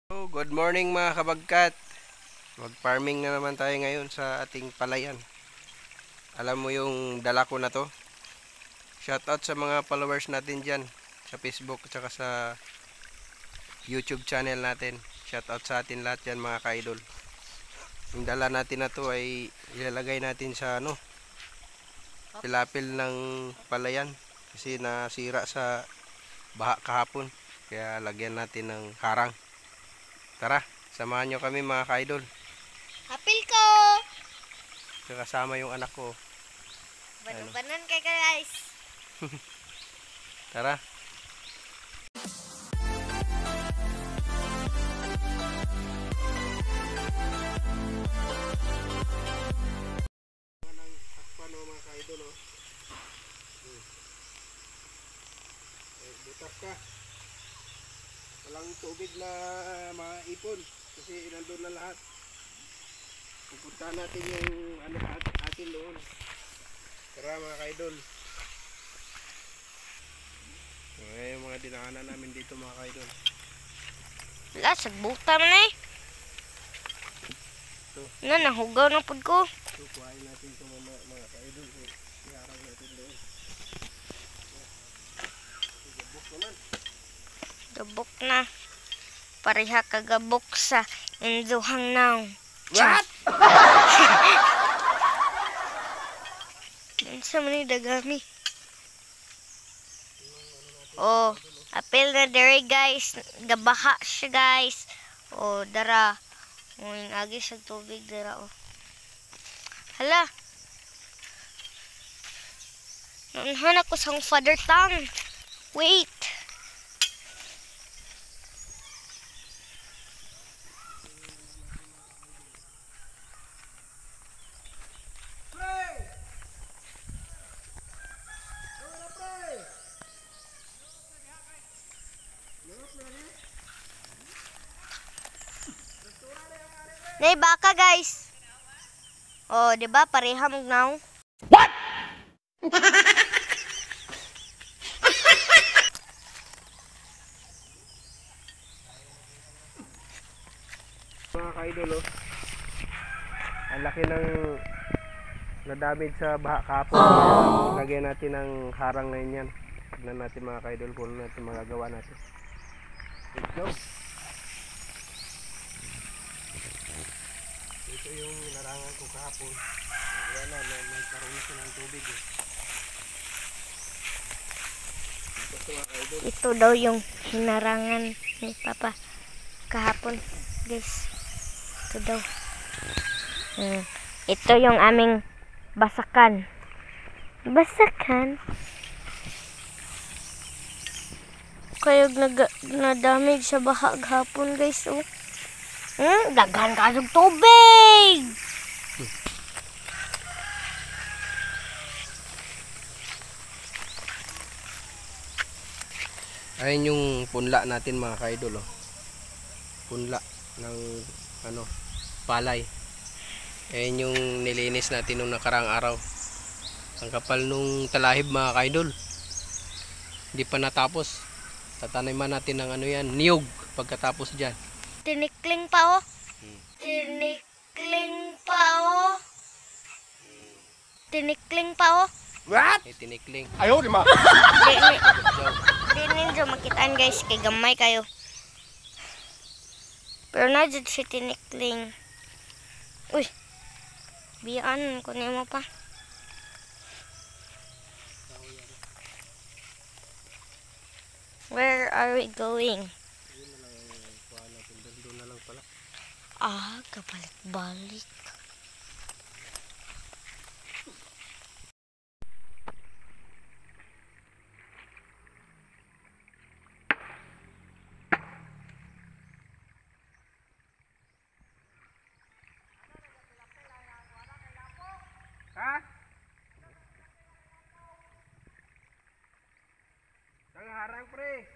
So, good morning mga kabagkat. Mag-farming na naman tayo ngayon sa ating palayan. Alam mo yung dala ko na to? Shoutout sa mga followers natin dyan sa Facebook at saka sa YouTube channel natin. Shoutout sa atin lahat yan mga ka-idol. Yung dala natin na to ay ilalagay natin sa pilapil ng palayan kasi nasira sa baha kahapon. Kaya lagyan natin ng harang. Tara, samahan nyo kami mga ka-idol. Apil ko! Kasama yung anak ko. Banan kay guys. Tara. Mga ka-idol, oh. Butas ka. Walang tubig na maipon kasi nandun na lahat. Pupunta natin yung atin doon. Tara mga ka-idol. Yung mga dinaanan namin dito mga ka-idol. Wala, sagbuta man eh. Nahugaw na pod ko. So, kuhain natin ito mga ka-idol. Iharang natin doon. Gabok naman. Gabok na. Pareha kagabok sa Induhang now. What? Sa man dagami. Oh, apil na dere guys. Gabaha siya guys. Oh, dara. Oh, yung agi sa tubig dara oh. Hala. Nanhan ako sa father tongue. Wait. Nay baka guys. Oh, 'di ba pareha mo now? What? Mga ka-idol, oh. Ang laki ng na-damage sa baha kahapon. Lagyan natin ng harang ngayon yan. Tignan natin mga ka-idol kung ano natin magagawa natin. Let's go! Ito yung larangan ko kahapon. Kaya na, nagkaroon na siya ng tubig eh. Ito daw yung hinarangan ni Papa kahapon, guys. Ito daw. Ito yung aming basakan. Basakan? Kaya na-damage sa baha kahapon, guys. Oh. Daghan ka ng tubig! Ayun yung punla natin mga ka-idol, oh. Punla ng palay. Ayun yung nilinis natin nung nakarang araw. Ang kapal nung talahib mga ka-idol. Hindi pa natapos. Tataniman natin ng niyog pagkatapos dyan. Tinikling pa oh. Tinikling pa oh. Tinikling pa oh. What? Tinikling. Ayaw, di ma. Di ninyo makitaan guys, kay gamay kayo. Pero na dyan si tinikling. Uy, biyaan ko mo pa. Where are we going? Doon na lang pala. Kabalik-balik. Ha? Ang harang pre.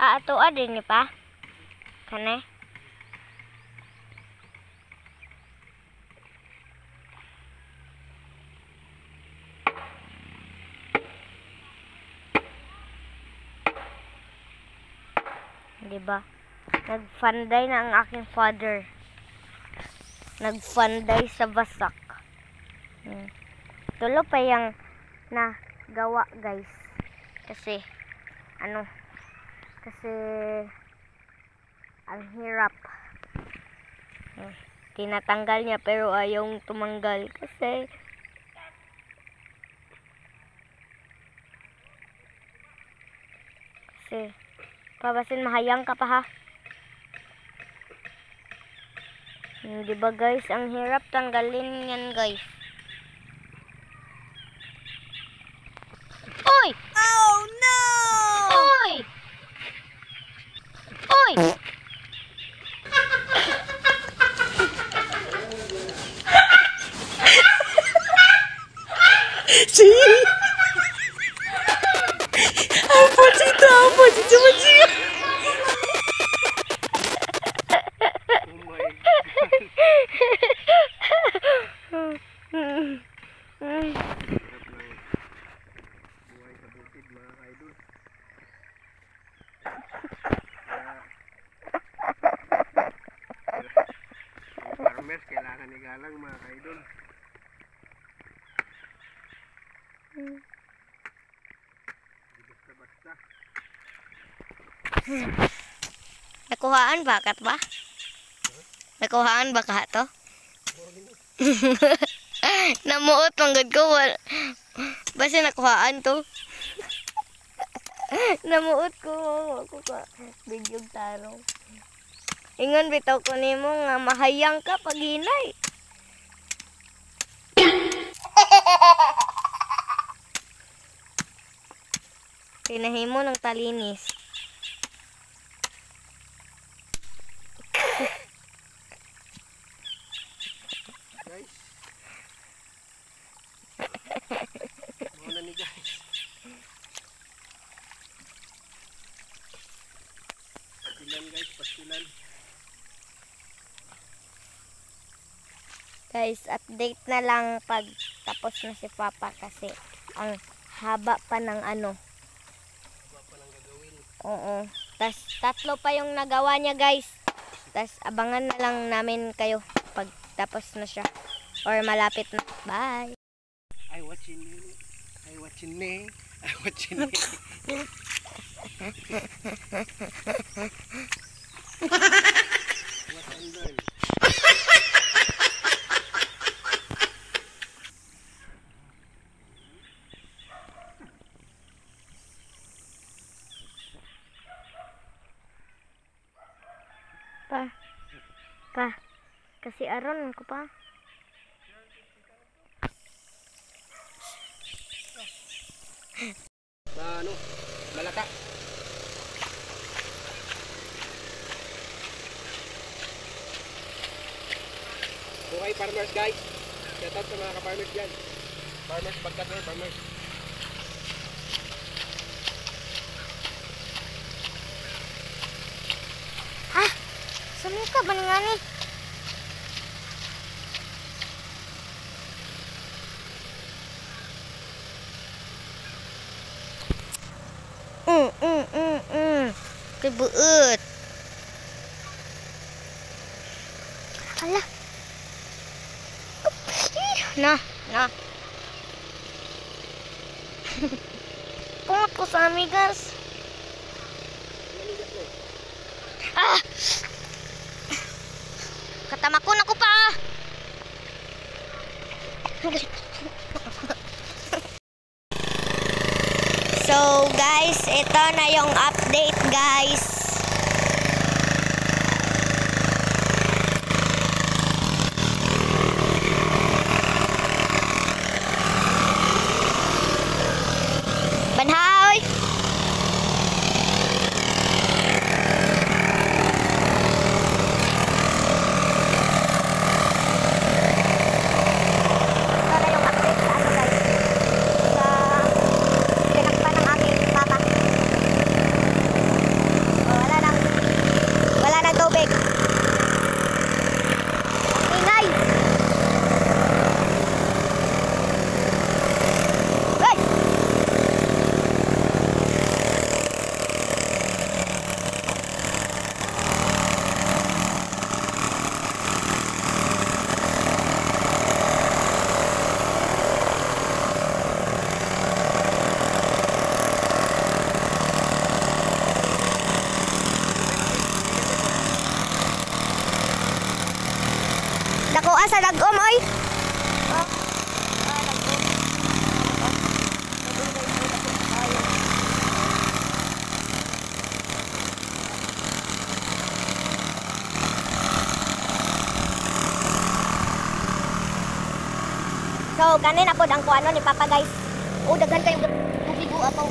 Ato din ni pa. Kane. Diba? Nagfanday na ang aking father. Nagfanday sa basak. Tulo pa yung nagawa, guys. Kasi ang hirap. Tinatanggal niya pero ayaw tumanggal kasi pabasin mahayang ka pa ha. Diba guys, ang hirap tanggalin yan guys. Oy! Oh no! Oy! Oy! Oh my God. Hirap ng buhay sa bukid mga ka-idol. Ang farmers kailangan igalang mga ka-idol. Hindi basta-basta. Nakuhaan bakat ba? Nakuhaan ba ka to? Namuot manggod ko. Basta nakuhaan to. Namuot ko. Ako ka. Bidyog tarong. Ingon bitaw ko nimo nga mahayang ka pag hinay. Pinahimo ng talinis. Guys. Muna ni guys. Pastilan guys, pastilan. Guys, update na lang pag tapos na si Papa kasi ang haba pa ng ano. Haba pa ng gagawin. Oo. Tas tatlo pa yung nagawa niya guys. Tas abangan na lang namin kayo pag tapos na siya. Or malapit na. Bye! I watching you. I watching me. I watching me. What and learn. Pa. Kasi aron ko pa. Ano? Malata. Okay, farmers guys. Shout out sa mga ka-farmers dyan. Farmers, pagkat na farmers. Ha? Saan ka ba nga ni? Kebuut. Alah. Nah. Pungot ko sa amigas. Ah! Katamakon ako pa. So guys, ito na yung update guys. Banhaoy! asa dagom oy. So, kanin na po ang kuano ni Papa guys. O, daghan kayong tubig o ato.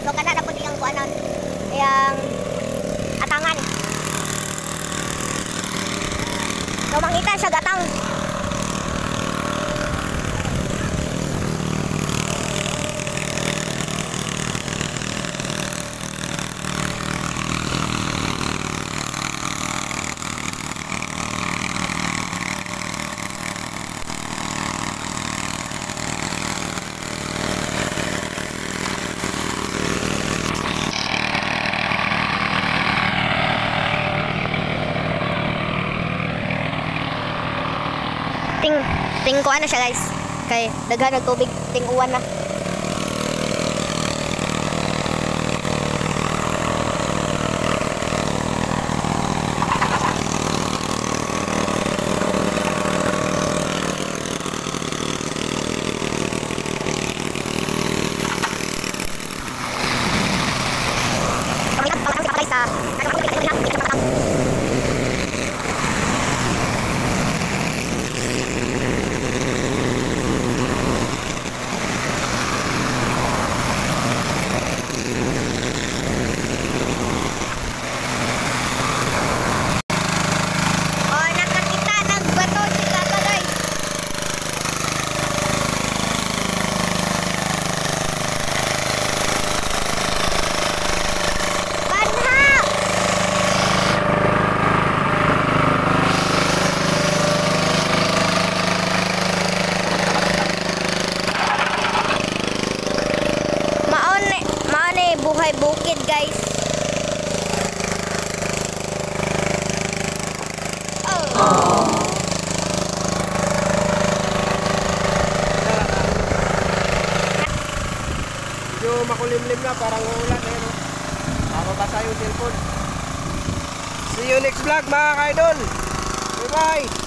So, kanan na po ang kuano. Yang atangan. So, mangita siya gatang. Ting kuan na siya guys. Kay daghan ng tubig, ting uwan na. Buhay bukid guys. Medyo makulimlim na, parang uulan eh, no? Mababasa yung cellphone. See you next vlog mga ka-idol. Bye bye.